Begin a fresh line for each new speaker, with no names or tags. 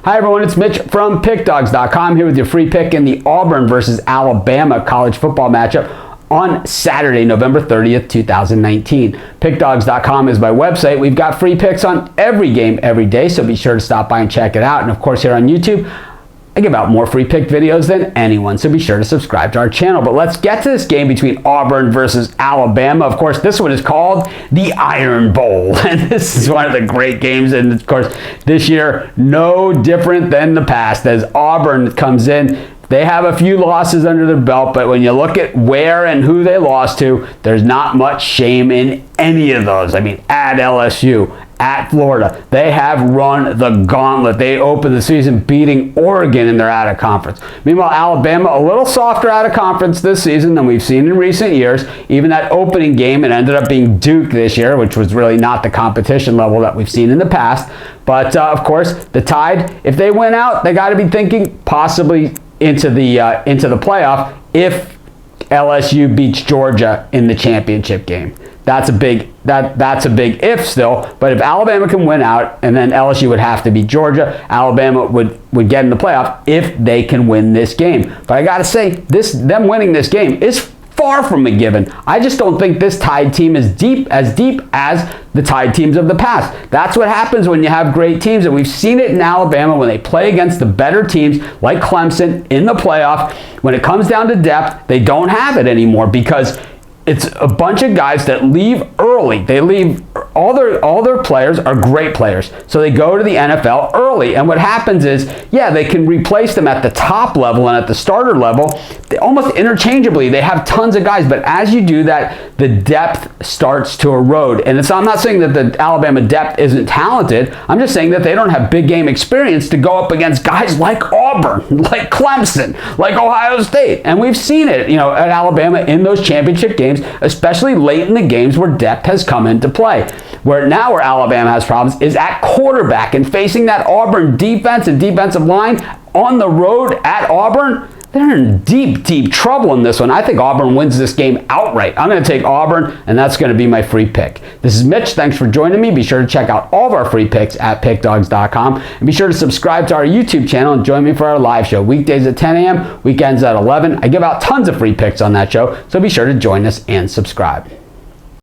Hi everyone, it's Mitch from PickDawgz.com here with your free pick in the Auburn versus Alabama college football matchup on Saturday, November 30th, 2019. PickDawgz.com is my website. We've got free picks on every game every day, so be sure to stop by and check it out. And of course, here on YouTube, I give out more free pick videos than anyone, so be sure to subscribe to our channel. But let's get to this game between Auburn versus Alabama. Of course, this one is called the Iron Bowl, and this is one of the great games. And of course, this year, no different than the past, as Auburn comes in. They have a few losses under their belt, but when you look at where and who they lost to, there's not much shame in any of those. I mean, at LSU, at Florida, they have run the gauntlet. They opened the season beating Oregon and they're out of conference. Meanwhile, Alabama, a little softer out of conference this season than we've seen in recent years. Even that opening game, it ended up being Duke this year, which was really not the competition level that we've seen in the past. But of course, the Tide, if they win out, they got to be thinking possibly into the playoff if LSU beats Georgia in the championship game. That's a big if still, but if Alabama can win out, and then LSU would have to beat Georgia, Alabama would get in the playoff if they can win this game. But I gotta say, them winning this game is far from a given. I just don't think this Tide team is as deep as the Tide teams of the past. That's what happens when you have great teams, and we've seen it in Alabama when they play against the better teams like Clemson in the playoff. When it comes down to depth, they don't have it anymore because it's a bunch of guys that leave early. They leave, all their players are great players. So they go to the NFL early. And what happens is, yeah, they can replace them at the top level and at the starter level. They almost interchangeably, they have tons of guys. But as you do that, the depth starts to erode. And I'm not saying that the Alabama depth isn't talented. I'm just saying that they don't have big game experience to go up against guys like Auburn, like Clemson, like Ohio State. And we've seen it, at Alabama in those championship games, especially late in the games where depth has come into play. Where Alabama has problems is at quarterback, and facing that Auburn defense and defensive line on the road at Auburn, they're in deep trouble in this one. I think Auburn wins this game outright. I'm going to take Auburn, and that's going to be my free pick. This is Mitch. Thanks for joining me. Be sure to check out all of our free picks at PickDawgz.com. And be sure to subscribe to our YouTube channel and join me for our live show. Weekdays at 10 a.m., weekends at 11. I give out tons of free picks on that show, so be sure to join us and subscribe.